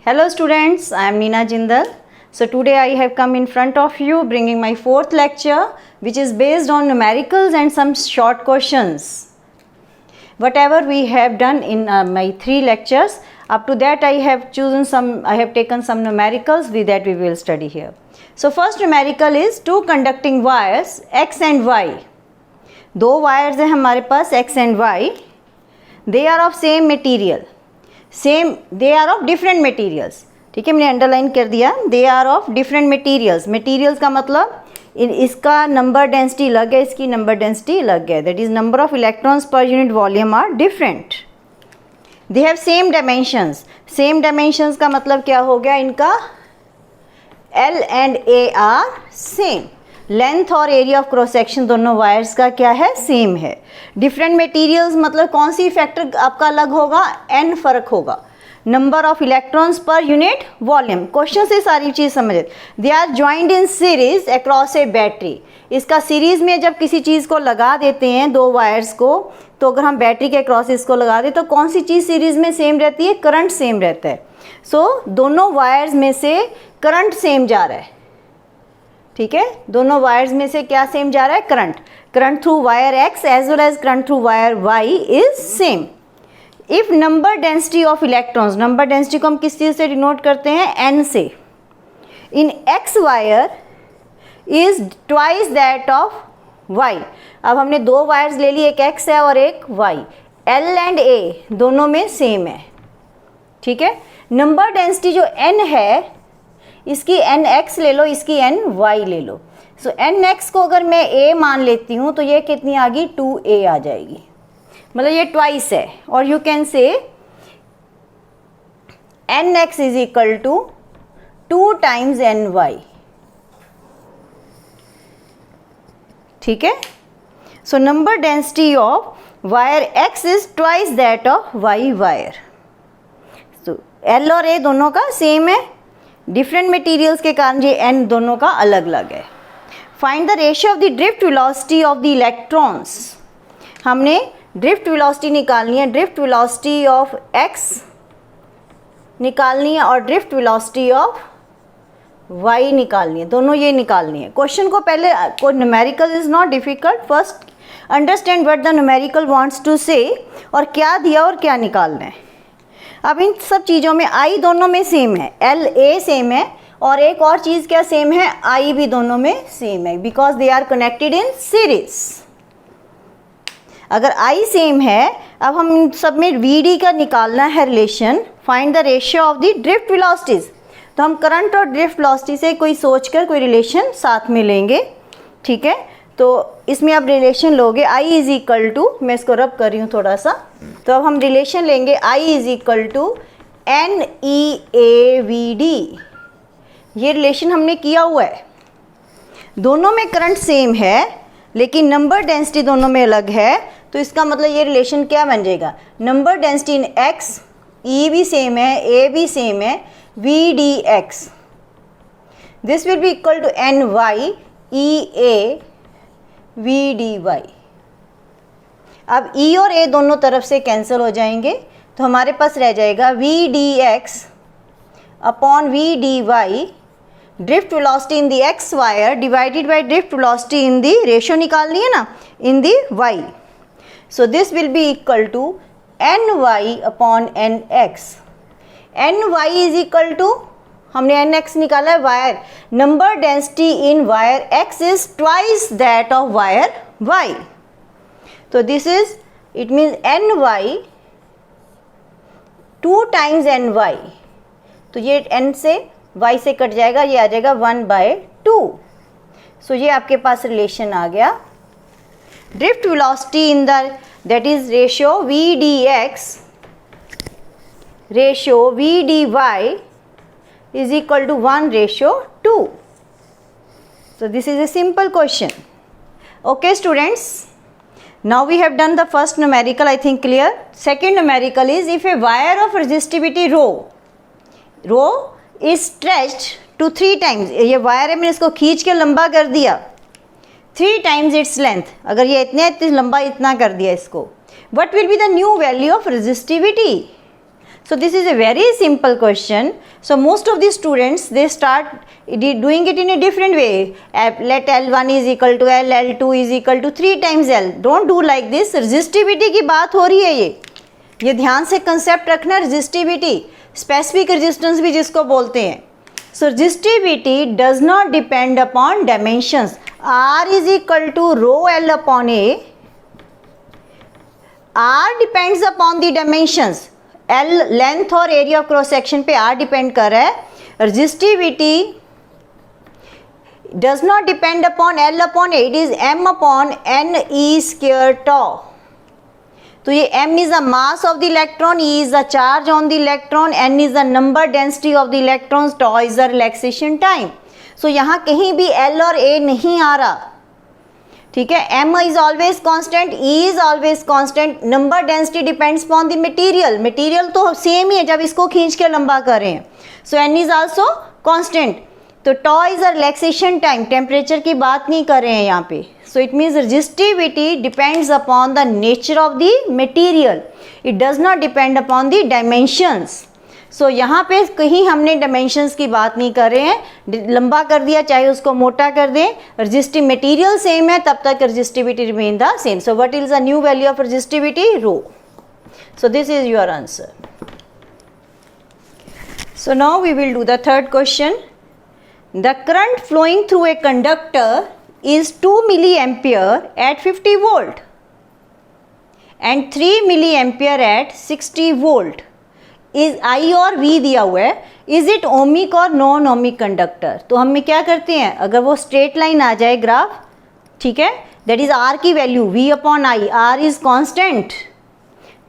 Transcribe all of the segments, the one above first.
Hello students, I am Neena Jindal. So today I have come in front of you bringing my fourth lecture which is based on numericals and some short questions. Whatever we have done in my three lectures, up to that I have taken some numericals with that we will study here. So first numerical is two conducting wires X and Y. दो wires हैं हमारे पास X and Y. They are of same material. They are of different materials. ठीक है, मैंने underline कर दिया. They are of different materials. Materials का मतलब इसका नंबर डेंसिटी अलग है, इसकी नंबर डेंसिटी अलग है. That is number of electrons per unit volume are different. They have same dimensions. Same dimensions का मतलब क्या हो गया इनका? L and A are same. Length और एरिया ऑफ क्रॉस सेक्शन दोनों वायर्स का क्या है? सेम है. डिफरेंट मटेरियल्स मतलब कौन सी फैक्टर आपका अलग होगा? n फर्क होगा. Number of electrons per unit volume. Question से सारी चीज समझे. They are joined in series across a battery. इसका सीरीज में जब किसी चीज को लगा देते हैं दो वायर्स को, तो अगर हम बैटरी के अक्रॉस इसको लगा दें तो कौन सी चीज सीरीज में सेम रहती है? करंट सेम रहता है. सो दोनों वायर्स में से करंट सेम जा रहा है. ठीक है, दोनों वायर्स में से क्या सेम जा रहा है? Current through wire X as well as current through wire Y is same. If number density of electrons, number density को हम किस चीज से डिनोट करते हैं? N से. इन X wire is twice that of Y. अब हमने दो वायर्स ले ली, एक X है और एक Y. L एंड A दोनों में सेम है. ठीक है, नंबर डेंसिटी जो N है इसकी NX ले लो, इसकी NY ले लो. सो NX को अगर मैं A मान लेती हूँ तो ये कितनी आ गई? 2A आ जाएगी. मतलब ये ट्वाइस है. और you can say NX is equal to 2 times NY. ठीक है, so number density of wire X is twice that of Y wire. So L और A दोनों का सेम है. डिफरेंट मटेरियल्स के कारण ये n दोनों का अलग अलग है. Find the ratio of the drift velocity of the electrons. हमने ड्रिफ्ट वेलोसिटी निकालनी है. ड्रिफ्ट वेलोसिटी ऑफ x निकालनी है और ड्रिफ्ट वेलोसिटी ऑफ y निकालनी है. दोनों ये निकालनी है. क्वेश्चन को पहले कोई numerical is not difficult. First understand what the numerical wants to say और क्या दिया और क्या निकालना है. अब इन सब चीज़ों में I दोनों में सेम है, L A सेम है और एक और चीज़ क्या सेम है? I भी दोनों में सेम है because they are connected in series. अगर I सेम है, अब हम इन सब में VD का निकालना है relation. Find the ratio of the drift velocities. तो हम करंट और ड्रिफ्ट वेलोसिटी से कोई सोचकर कोई रिलेशन साथ में लेंगे. ठीक है, तो इसमें अब रिलेशन लोगे I इज इक्वल टू, मैं इसको रब कर रही हूँ थोड़ा सा, तो अब हम रिलेशन लेंगे I is equal to NEAVD. ये रिलेशन हमने किया हुआ है. दोनों में करंट सेम है लेकिन नंबर डेंसिटी दोनों में अलग है. तो इसका मतलब ये रिलेशन क्या बन जाएगा? Number density in X, E भी सेम है, A भी सेम है, VDX. This will be equal to NY EA VDY. अब E और A दोनों तरफ से कैंसिल हो जाएंगे तो हमारे पास रह जाएगा VDX upon VDY. Drift velocity in the X wire divided by drift velocity in the, ratio निकालनी है ना, in the Y. So this will be equal to NY upon NX. NY is equal to, हमने NX निकाला है wire. Number density in wire X is twice that of wire Y. तो this is, it means NY 2 times NY. तो ये N से Y से cut जाएगा, ये आ जाएगा 1/2. सो ये आपके पास रिलेशन आ गया. Drift velocity in the, that is ratio VDX ratio VDY is equal to 1:2. So this is a simple question. Okay students, now we have done the first numerical, I think clear. Second numerical is if a wire of resistivity rho is stretched to 3 times. ये wire है, मैंने इसको खींच के लंबा कर दिया 3 times its length. अगर ये इतने लंबा इतना कर दिया इसको, what will be the new value of resistivity? So this is a very simple question. So most of the students, they start doing it in a different way. Let L1 is equal to L, L2 is equal to 3 times L. Don't do like this. Resistivity की बात हो रही है ये ध्यान से concept रखना. Resistivity, specific resistance भी जिसको बोलते हैं. So resistivity does not depend upon dimensions. R is equal to rho L upon A. R depends upon the dimensions. L length और एरिया ऑफ क्रॉस सेक्शन पे R डिपेंड कर रहा है. Resistivity does not depend upon L upon A, it is M upon NE square tau. तो ये M is the mass of the electron, E is the charge on the electron, N is the number density of the electrons, tau is the relaxation time. So यहाँ कहीं भी L और A नहीं आ रहा. ठीक है. M is always constant, E is always constant. Number density depends upon the material. Material तो same ही है जब इसको खींच के लंबा कर रहे हैं. So N is also constant. तो tau is a relaxation time, temperature की बात नहीं कर रहे हैं यहाँ पे. So it means resistivity depends upon the nature of the material, it does not depend upon the dimensions. So यहाँ पे कहीं हमने डायमेंशंस की बात नहीं कर रहे हैं. लंबा कर दिया चाहे उसको मोटा कर दें, रेजिस्टिव मटेरियल सेम है तब तक resistivity remain the same. So what is the new value of resistivity? Rho. So this is your answer. So now we will do the third question. The current flowing through a conductor is 2 milliampere at 50 volt and 3 milliampere at 60 volt. is I और V दिया हुआ है. Is it ohmic और non ohmic conductor? तो हम क्या करते हैं, अगर वो स्ट्रेट लाइन आ जाए ग्राफ, ठीक है, दैट इज R की value V upon I, R is constant,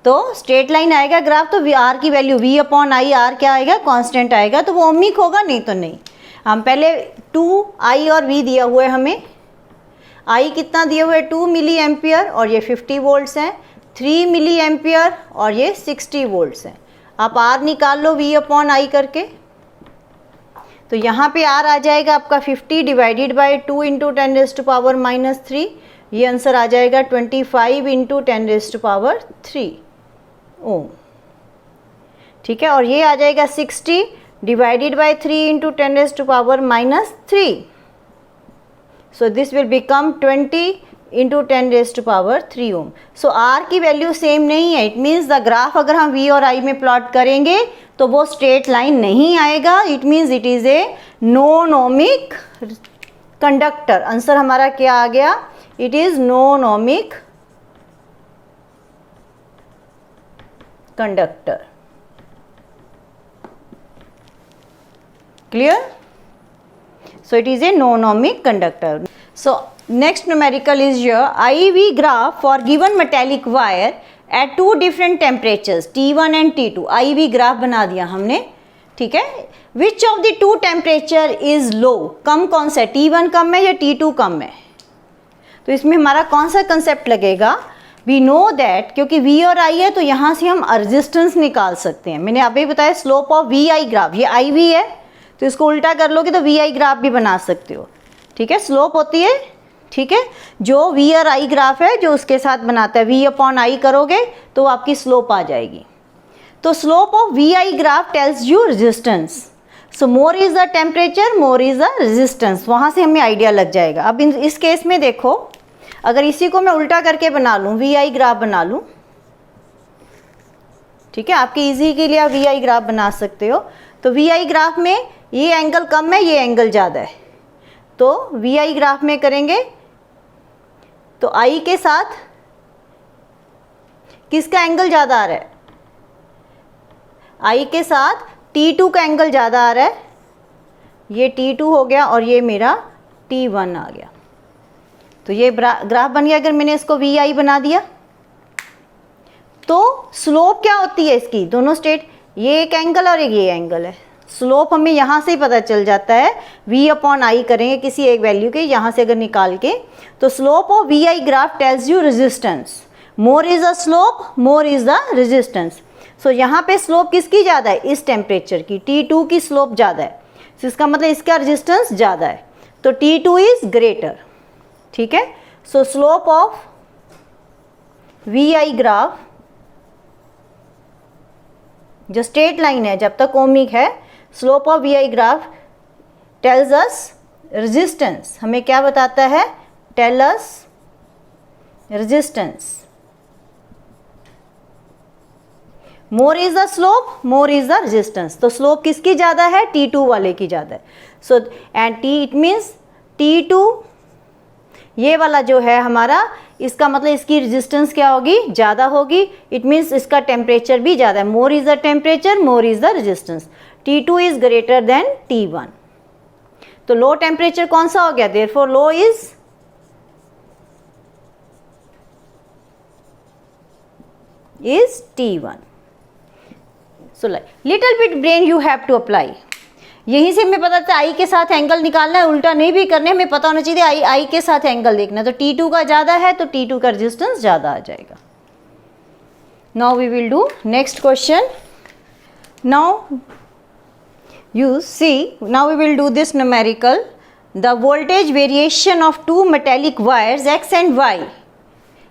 तो स्ट्रेट लाइन आएगा ग्राफ तो R की value V upon I, R क्या आएगा, कांस्टेंट आएगा, तो वो ओमिक होगा, नहीं तो नहीं. हम पहले 2I और V दिया हुआ है हमें. I कितना दिया हुआ है 2 मिली एम्पियर और ये 50 वोल्ट्स हैं. 3 मिली एम्पियर और ये 60 वोल्ट्स हैं. आप R निकाल लो V अपॉन I करके. तो यहाँ पे R आ जाएगा आपका 50 डिवाइडेड बाई 2 इंटू 10⁻³ ये आंसर आ जाएगा 25 इंटू 10⁻³ ओम. ठीक है. और ये आ जाएगा 60 divided by 3 into 10⁻³ So this will become 20 into 10⁻³ ohm. So R की वैल्यू सेम नहीं है. इट मीन्स द ग्राफ अगर हम V और I में प्लॉट करेंगे तो वो स्ट्रेट लाइन नहीं आएगा. It means it is a non ohmic conductor. Answer हमारा क्या आ गया? It is non ohmic conductor. Clear? So it is a non-ohmic conductor. So next numerical is your IV graph for given metallic wire at two different temperatures T1 and T2. IV graph बना दिया हमने. ठीक है. Which of the two temperature is low? कम कौन सा है? T1 कम है या T2 कम है? तो इसमें हमारा कौन सा कंसेप्ट लगेगा? We know that क्योंकि V और I है तो यहाँ से हम रेजिस्टेंस निकाल सकते हैं. मैंने अभी बताया स्लोप ऑफ VI ग्राफ, ये IV है तो इसको उल्टा कर लोगे तो VI ग्राफ भी बना सकते हो. ठीक है. स्लोप होती है, ठीक है, जो V और I ग्राफ है जो उसके साथ बनाता है, V अपॉन I करोगे तो आपकी स्लोप आ जाएगी. तो slope of VI graph tells you resistance. So more is the temperature, more is the resistance. वहाँ से हमें आइडिया लग जाएगा. अब इस केस में देखो, अगर इसी को मैं उल्टा करके बना लूँ, VI ग्राफ बना लूँ, ठीक है, आपकी ईजी के लिए आप VI ग्राफ बना सकते हो. तो VI ग्राफ में ये एंगल कम है, ये एंगल ज़्यादा है, तो VI ग्राफ में करेंगे तो I के साथ किसका एंगल ज़्यादा आ रहा है? I के साथ T2 का एंगल ज़्यादा आ रहा है. ये T2 हो गया और ये मेरा T1 आ गया. तो ये ग्राफ बन गया. अगर मैंने इसको VI बना दिया तो स्लोप क्या होती है इसकी? दोनों स्टेट, ये एक एंगल और एक ये एंगल है. स्लोप हमें यहाँ से ही पता चल जाता है. V अपॉन I करेंगे किसी एक वैल्यू के, यहाँ से अगर निकाल के, तो slope of VI graph tells you resistance. More is the slope, more is the resistance. So यहाँ पे स्लोप किसकी ज़्यादा है? इस टेम्परेचर की T2 की स्लोप ज़्यादा है. so इसका मतलब इसका रेजिस्टेंस ज़्यादा है, तो T2 इज ग्रेटर. ठीक है. So slope of VI graph जो स्ट्रेट लाइन है जब तक ओमिक है, slope of V I graph tells us resistance, हमें क्या बताता है, tell us resistance. More is the slope, more is the resistance. तो स्लोप किसकी ज़्यादा है, T2 वाले की ज़्यादा है। So and T it means T2 ये वाला जो है हमारा, इसका मतलब इसकी रेजिस्टेंस क्या होगी, ज़्यादा होगी। इट मीन्स इसका टेम्परेचर भी ज़्यादा है। More is the temperature, more is the resistance. T2 is greater than T1। तो लो टेम्परेचर कौन सा हो गया, therefore low is T1। So little bit brain you have to apply. यहीं से हमें पता था आई के साथ एंगल निकालना है, उल्टा नहीं भी करने, हमें पता होना चाहिए आई के साथ एंगल देखना है। तो T2 का ज़्यादा है तो T2 का रेजिस्टेंस ज़्यादा आ जाएगा। Now we will do next question. Now you see, now we will do this numerical. The voltage variation of two metallic wires x and y,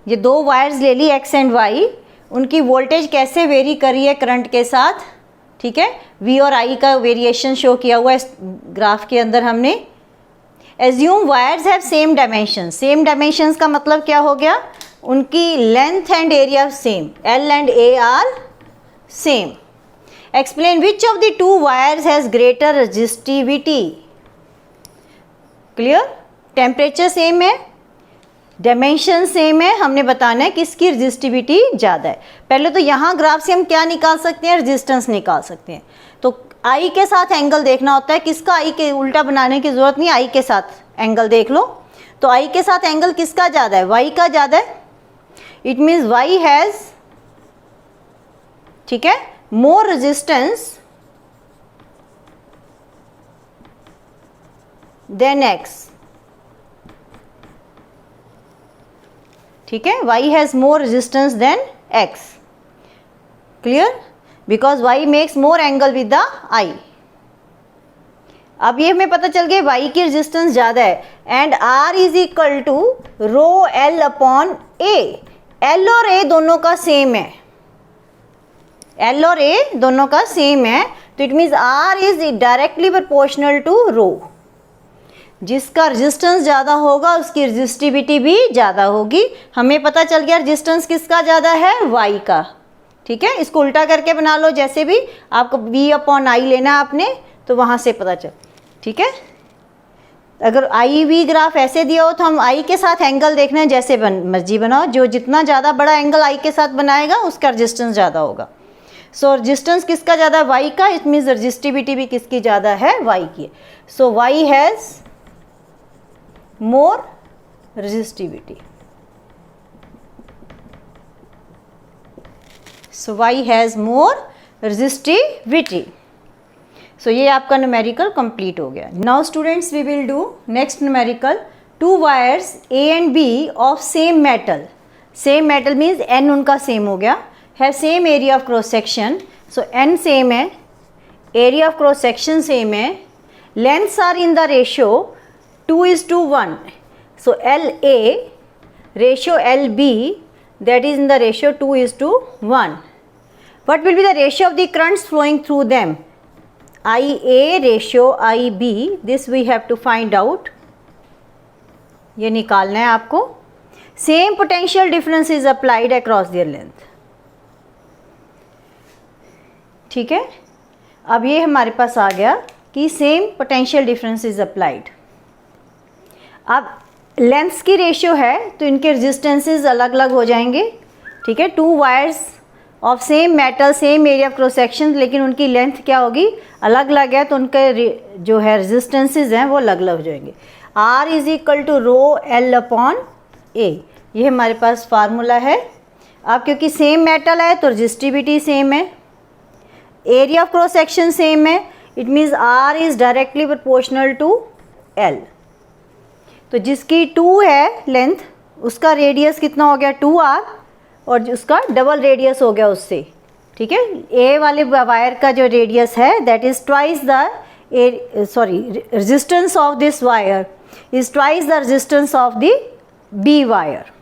ये दो वायर्स ले ली x and y, उनकी voltage कैसे very कर रही है current के साथ, ठीक है। v और i का वेरिएशन शो किया हुआ है इस ग्राफ के अंदर हमने। Assume wires have same dimension, same dimensions का मतलब क्या हो गया, उनकी length and area same, L and A are same. Explain which of the two wires has greater resistivity. Clear? Temperature same है, डायमेंशन सेम है, हमने बताना है किसकी रेजिस्टिविटी ज़्यादा है। पहले तो यहाँ ग्राफ से हम क्या निकाल सकते हैं, रेजिस्टेंस निकाल सकते हैं। तो आई के साथ एंगल देखना होता है, किसका आई के उल्टा बनाने की ज़रूरत नहीं, आई के साथ एंगल देख लो। तो आई के साथ एंगल किसका ज़्यादा है, वाई का ज़्यादा है। इट मीन्स वाई हैज़, ठीक है, more resistance than x, ठीक है, y has more resistance than x, clear, because y makes more angle with the I। अब ये हमें पता चल गया y की रेजिस्टेंस ज़्यादा है and r is equal to rho L upon A। L और A दोनों का सेम है, L और A दोनों का सेम है, तो it means R is directly proportional to rho. जिसका रेजिस्टेंस ज़्यादा होगा उसकी रेजिस्टिविटी भी ज़्यादा होगी। हमें पता चल गया रेजिस्टेंस किसका ज़्यादा है, Y का, ठीक है। इसको उल्टा करके बना लो, जैसे भी आपको V अपॉन I लेना है आपने, तो वहाँ से पता चल, ठीक है। अगर IV ग्राफ ऐसे दिया हो तो हम I के साथ एंगल देखना है, जैसे मर्जी बनाओ, जो जितना ज़्यादा बड़ा एंगल I के साथ बनाएगा उसका रेजिस्टेंस ज़्यादा होगा। सो रेजिस्टेंस किसका ज़्यादा है, Y का, इट मीन्स रेजिस्टिविटी भी किसकी ज़्यादा है, Y की। So Y has more resistivity, so Y has more resistivity. So ये आपका न्यूमेरिकल कंप्लीट हो गया। Now students we will do next numerical. Two wires A and B of same metal, same metal means N उनका same हो गया, have same area of cross section, so n same है, area of cross section same है, lengths are in the ratio 2:1, so LA ratio LB, that is in the ratio 2:1. What will be the ratio of the currents flowing through them? IA ratio IB, this we have to find out, ये निकालना है आपको। Same potential difference is applied across their length, ठीक है। अब ये हमारे पास आ गया कि same potential difference is applied. अब लेंथ्स की रेशियो है तो इनके रेजिस्टेंसेस अलग अलग हो जाएंगे, ठीक है। To wires of same metal, same area of cross section, लेकिन उनकी लेंथ क्या होगी, अलग अलग है, तो उनके जो है रेजिस्टेंसेस हैं वो अलग अलग हो जाएंगे। R is equal to rho L upon A, ये हमारे पास फार्मूला है। अब क्योंकि सेम मेटल है तो रेजिस्टिविटी सेम है, area of cross section same है, it means R is directly proportional to L। तो जिसकी 2 है लेंथ, उसका रेडियस कितना हो गया 2R, और उसका डबल रेडियस हो गया उससे, ठीक है। A वाले वायर का जो रेडियस है that is twice the resistance of this wire is twice the resistance of the B wire,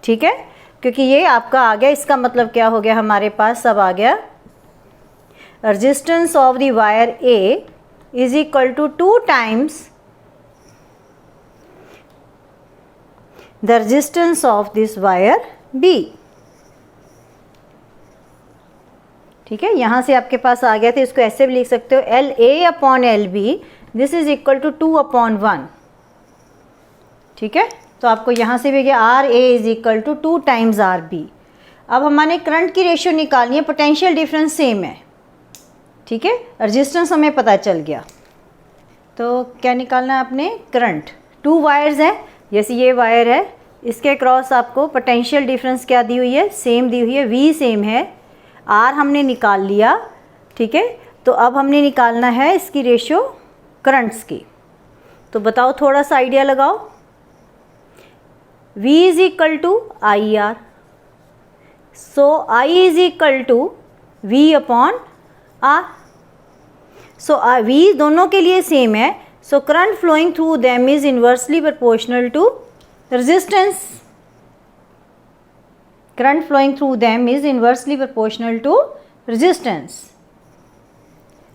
ठीक है। क्योंकि ये आपका आ गया, इसका मतलब क्या हो गया हमारे पास, अब आ गया resistance of the wire A is equal to 2 times the resistance of this wire B. ठीक है, यहाँ से आपके पास आ गया, तो इसको ऐसे भी लिख सकते हो L A upon L B, this is equal to 2/1. ठीक है, तो आपको यहाँ से भी गया R A is equal to 2 times R B. अब हमारे करंट की रेशियो निकालनी है, पोटेंशियल डिफरेंस सेम है. ठीक है, रेजिस्टेंस हमें पता चल गया, तो क्या निकालना है आपने, करंट. 2 वायर्स हैं, जैसे ये वायर है, इसके क्रॉस आपको पोटेंशियल डिफरेंस क्या दी हुई है, सेम दी हुई है, वी सेम है, आर हमने निकाल लिया. ठीक है, तो अब हमने निकालना है इसकी रेशियो करंट्स की. तो बताओ, थोड़ा सा आइडिया लगाओ. V is equal to I R, so I is equal to V upon R. So V दोनों के लिए सेम है, so current flowing through them is inversely proportional to resistance. Current flowing through them is inversely proportional to resistance.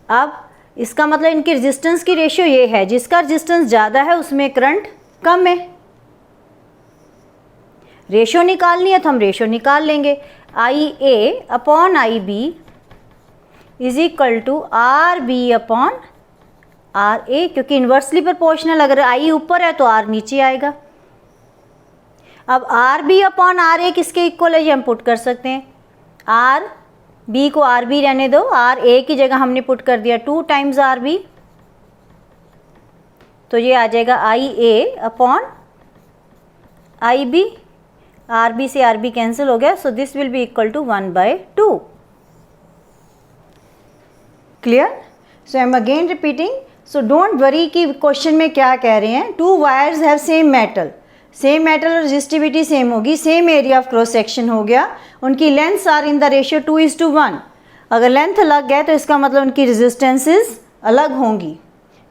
अब इसका मतलब इनकी resistance की ratio ये है, जिसका रेजिस्टेंस ज़्यादा है उसमें करंट कम है. रेशियो निकालनी है तो हम रेशियो निकाल लेंगे. I A upon I B is equal to R B upon R A, क्योंकि इन्वर्सली प्रोपोर्शनल, अगर आई ऊपर है तो आर नीचे आएगा. अब आर बी अपॉन आर ए किसके इक्वल है, ये हम पुट कर सकते हैं. आर बी को आर बी रहने दो, आर ए की जगह हमने पुट कर दिया 2 टाइम्स आर बी, तो ये आ जाएगा I A upon I B. R B से आर बी कैंसिल हो गया, so this will be equal to 1/2. Clear? So I am again repeating. So don't worry कि क्वेश्चन में क्या कह रहे हैं. 2 wires have same metal, same metal और रेजिस्टिविटी सेम होगी, same area of cross section हो गया, उनकी lengths are in the ratio 2:1. अगर लेंथ अलग है तो इसका मतलब उनकी रेजिस्टेंसेस अलग होंगी.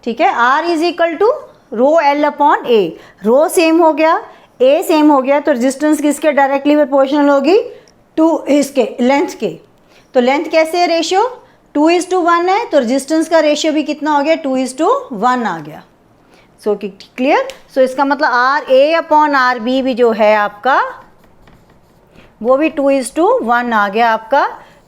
ठीक है, R is equal to rho L upon A, rho same हो गया, ए सेम हो गया, तो रेजिस्टेंस किसके डायरेक्टली प्रोपोर्शनल होगी, 2 इसके लेंथ के. तो लेंथ कैसे है, रेशियो 2:1 है, तो रेजिस्टेंस का रेशियो भी कितना हो गया, 2:1 आ गया. So clear? सो इसका मतलब R A upon R B भी जो है आपका, वो भी 2:1 आ गया आपका,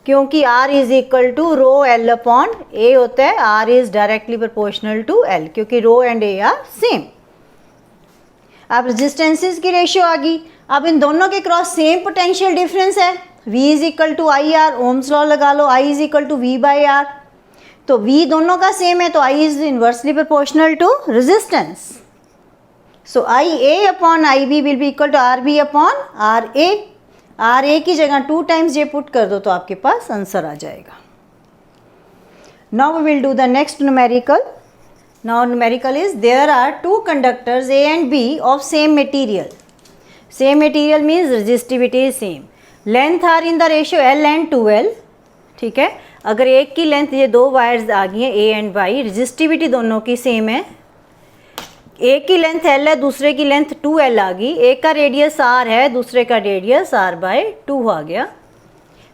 क्योंकि R is equal to rho L upon A होता है. R is directly proportional to L, क्योंकि rho and A are same. अब रेजिस्टेंसेस की रेशियो आ गई. अब इन दोनों के क्रॉस सेम पोटेंशियल डिफरेंस है, V is equal to I R, ohm's law लगा लो, I is equal to V/R. तो V दोनों का सेम है, तो I is inversely proportional to resistance. So I A upon I B will be equal to R B upon R A. R A की जगह 2 times ये put कर दो तो आपके पास आंसर आ जाएगा. Now we will do the next numerical. Now numerical is, there are 2 conductors A and B of same material. Same material means resistivity is same. Length are in the ratio L and 2L. ठीक है, अगर एक की length, ये 2 wires आ गई हैं A and Y, resistivity दोनों की सेम है. एक की लेंथ L है, दूसरे की लेंथ 2L आ गई. एक का रेडियस R है, दूसरे का रेडियस R/2 आ गया.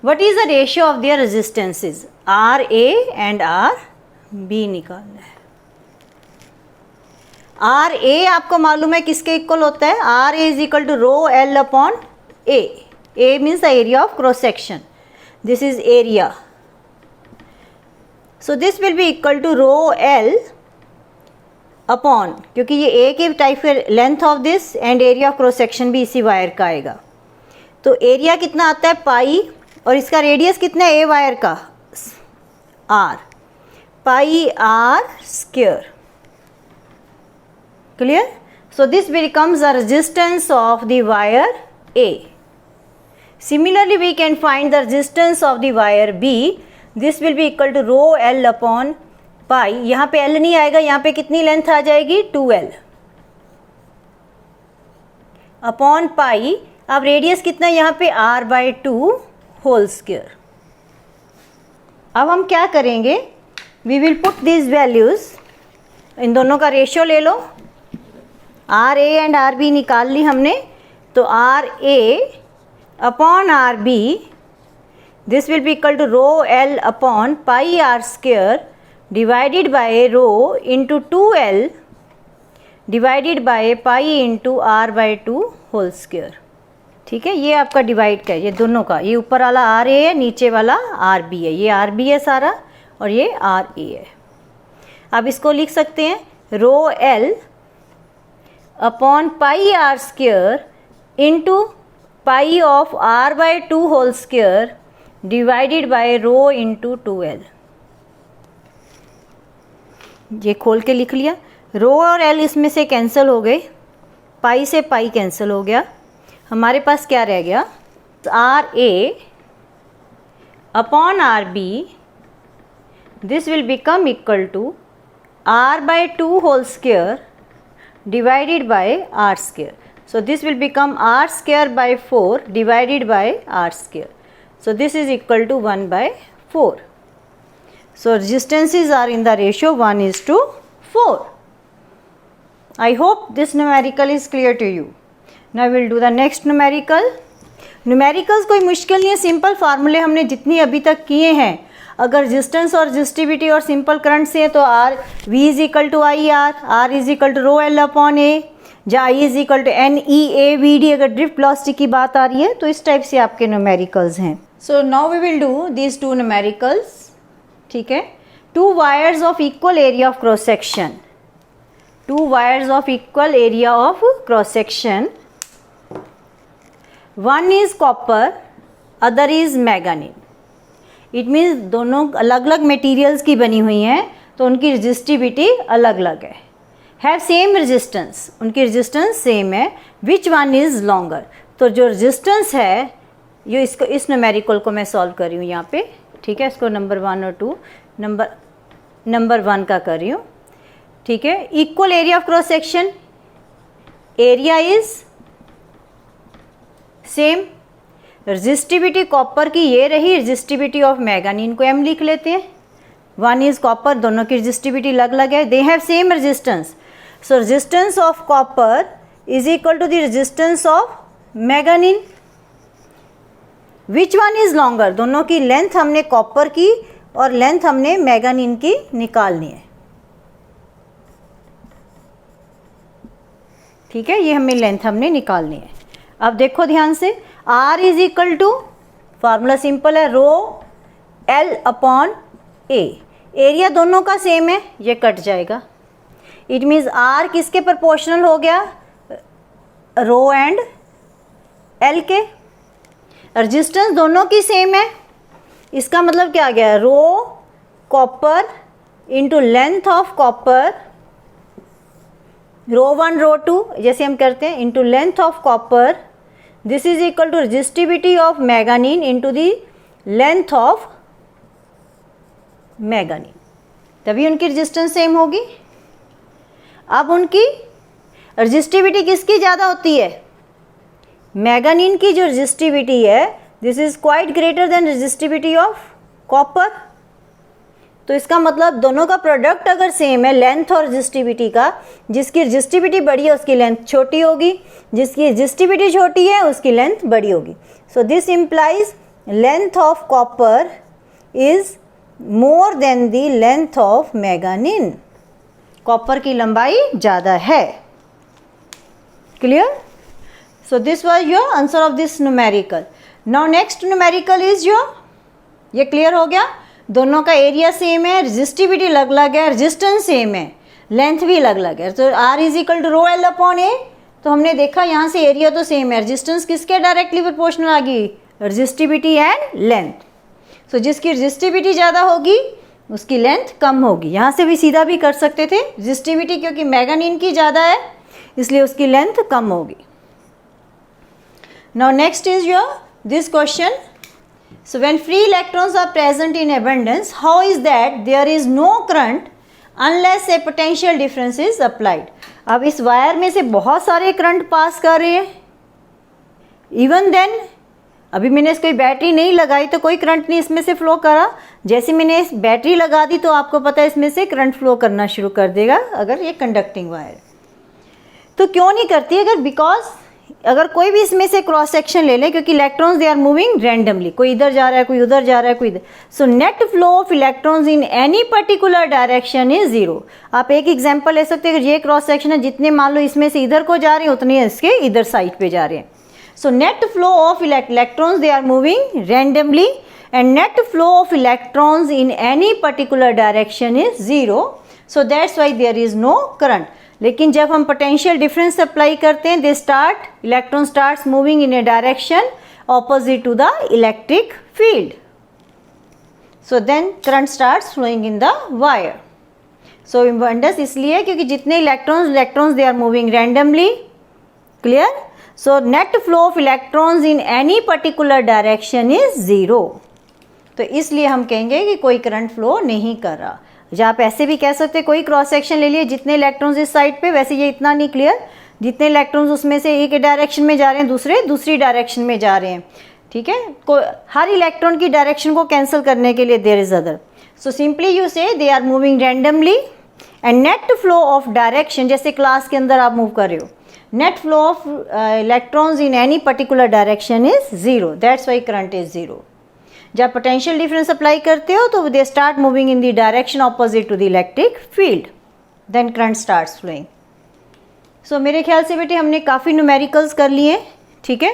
What is the ratio of their resistances? RA and RB निकालना है. आर ए आपको मालूम है किसके इक्वल होता है, R A is equal to rho L upon A. A means the area of cross section, this is area. So this will be equal to rho L upon, क्योंकि ये ए के type के length of this and area of cross section भी इसी wire का आएगा. तो area कितना आता है पाई, और इसका रेडियस कितना है ए वायर का, R, pi R square. Clear? So this becomes the resistance of the wire A. Similarly, we can find the resistance of the wire B. This will be equal to rho L upon pi. यहाँ पे L नहीं आएगा, यहाँ पे कितनी length आ जाएगी, 2L upon pi. अब radius कितना है यहाँ पे, R/2 होल स्क्वायर. अब हम क्या करेंगे, we will put these values, इन दोनों का रेशियो ले लो. R A and R B निकाल ली हमने, तो R A upon R B this will be equal to rho L upon pi R square divided by rho into 2L divided by pi into R by 2 whole square. ठीक है, ये आपका divide का है, ये दोनों का, ये ऊपर वाला आर ए है, नीचे वाला आर बी है, ये आर बी है सारा और ये आर ए है। अब इसको लिख सकते हैं rho L upon pi R square into pi of R by 2 whole square divided by rho into 2L। ये खोल के लिख लिया। रो और एल इसमें से कैंसिल हो गए, पाई से पाई कैंसिल हो गया, हमारे पास क्या रह गया, R A upon R B, this will become equal to R by 2 whole square divided by R square. So this will become r square by 4 divided by r square. So this is equal to 1 by 4. So resistances are in the ratio 1:4. I hope this numerical is clear to you. Now we will do the next numerical. Numericals कोई मुश्किल नहीं है, simple फार्मूले हमने जितनी अभी तक किए हैं, अगर रेजिस्टेंस और रेजिस्टिविटी और सिंपल करंट से है तो R V is equal to I R is equal to rho L upon A, या I is equal to N E A V D. अगर ड्रिफ्ट वेलोसिटी की बात आ रही है तो इस टाइप से आपके न्यूमेरिकल्स हैं। So now we will do these 2 numericals. ठीक है, 2 wires of equal area of cross section, 2 wires of equal area of cross section, one is copper other is manganese. It means दोनों अलग अलग materials की बनी हुई हैं तो उनकी रेजिस्टिविटी अलग अलग है। हैव सेम रेजिस्टेंस, उनकी रेजिस्टेंस सेम है, विच वन इज़ लॉन्गर। तो जो रेजिस्टेंस है, ये इसको, इस न्यूमेरिकल को मैं सॉल्व कर रही हूँ यहाँ पे। ठीक है, इसको नंबर 1 और 2, नंबर 1 का कर रही हूँ। ठीक है, equal area of cross section, area is same, resistivity copper की ये रही, रेजिस्टिविटी ऑफ मैंगनीज को हम लिख लेते हैं, 1 इज कॉपर, दोनों की रेजिस्टिविटी अलग अलग है, they have same resistance. So resistance of copper is equal to the resistance of manganese. Which one is longer? दोनों की लेंथ हमने कॉपर की और लेंथ हमने मैंगनीज की निकालनी है। ठीक है, ये हमें लेंथ हमने निकालनी है। अब देखो ध्यान से, R is equal to, formula simple है, rho L upon A। Area दोनों का सेम है, ये कट जाएगा। इट मीन्स R किसके प्रोपोर्शनल हो गया, रो एंड L के। रेजिस्टेंस दोनों की सेम है, इसका मतलब क्या आ गया, rho copper into length of copper, rho 1 rho 2 जैसे हम करते हैं, into length of copper, this is equal to resistivity of manganese into the length of manganese, तभी उनकी रेजिस्टेंस सेम होगी। अब उनकी रेजिस्टिविटी किसकी ज़्यादा होती है, मैंगनीज की जो रेजिस्टिविटी है, this is quite greater than resistivity of copper. तो इसका मतलब दोनों का प्रोडक्ट अगर सेम है लेंथ और रेजिस्टिविटी का, जिसकी रेजिस्टिविटी बड़ी है उसकी लेंथ छोटी होगी, जिसकी रेजिस्टिविटी छोटी है उसकी लेंथ बड़ी होगी। So this implies length of copper is more than the length of manganese, copper की लंबाई ज़्यादा है। Clear? So this was your answer of this numerical. Now next numerical is your, ये क्लियर हो गया, दोनों का एरिया सेम है, रेजिस्टिविटी अलग अलग है, रेजिस्टेंस सेम है, लेंथ भी अलग अलग है। तो R is equal to rho L upon A, तो हमने देखा यहाँ से एरिया तो सेम है, रेजिस्टेंस किसके डायरेक्टली प्रोपोर्शनल आ गई, रेजिस्टिविटी एंड लेंथ। सो जिसकी रेजिस्टिविटी ज़्यादा होगी उसकी लेंथ कम होगी। यहाँ से भी सीधा भी कर सकते थे, रेजिस्टिविटी क्योंकि मैंगनीज की ज़्यादा है इसलिए उसकी लेंथ कम होगी। Now next is your this question, so when free electrons are present in abundance, how is that there is no current unless a potential difference is applied? अब इस वायर में से बहुत सारे करंट पास कर रहे हैं, इवन देन अभी मैंने इसको बैटरी नहीं लगाई तो कोई करंट नहीं इसमें से फ्लो करा, जैसे मैंने इस बैटरी लगा दी तो आपको पता है इसमें से करंट फ्लो करना शुरू कर देगा अगर ये कंडक्टिंग वायर। तो क्यों नहीं करती, अगर बिकॉज अगर कोई भी इसमें से क्रॉस सेक्शन ले लें, क्योंकि electrons they are moving randomly, कोई इधर जा रहा है, कोई उधर जा रहा है, कोई इधर, सो net flow of electrons in any particular direction is zero. आप एक एग्जांपल ले सकते हैं कि ये क्रॉस सेक्शन है, जितने मान लो इसमें से इधर को जा रहे हैं उतने इसके इधर साइड पे जा रहे हैं। So net flow of electrons they are moving randomly and net flow of electrons in any particular direction is zero, so that's why there is no current. लेकिन जब हम पोटेंशियल डिफरेंस अप्लाई करते हैं, electron starts moving in a direction opposite to the electric field, so then current starts flowing in the wire. So इम्बेंडेंस इसलिए क्योंकि जितने electrons they are moving randomly, clear. So net flow of electrons in any particular direction is zero, तो इसलिए हम कहेंगे कि कोई करंट फ्लो नहीं कर रहा। या आप ऐसे भी कह सकते हैं कोई क्रॉस सेक्शन ले लिए, जितने इलेक्ट्रॉन्स इस साइड पे, वैसे ये इतना नहीं क्लियर, जितने इलेक्ट्रॉन्स उसमें से एक डायरेक्शन में जा रहे हैं, दूसरे दूसरी डायरेक्शन में जा रहे हैं, ठीक है। हर इलेक्ट्रॉन की डायरेक्शन को कैंसिल करने के लिए there is other, so simply you say they are moving randomly and net flow of direction, जैसे क्लास के अंदर आप मूव कर रहे हो, net flow of electrons in any particular direction is zero, that's why current is zero. जब potential difference apply करते हो तो they start moving in the direction opposite to the electric field, then current starts flowing. So मेरे ख्याल से बेटे हमने काफ़ी न्यूमेरिकल्स कर लिए, ठीक है।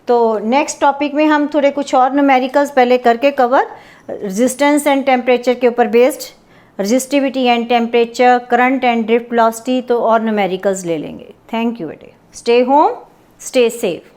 तो नेक्स्ट टॉपिक में हम थोड़े कुछ और न्यूमेरिकल्स पहले करके कवर, रेजिस्टेंस एंड टेम्परेचर के ऊपर based, resistivity and temperature, current and drift velocity, तो और न्यूमेरिकल्स ले लेंगे। थैंक यू बेटे, स्टे होम, स्टे सेफ।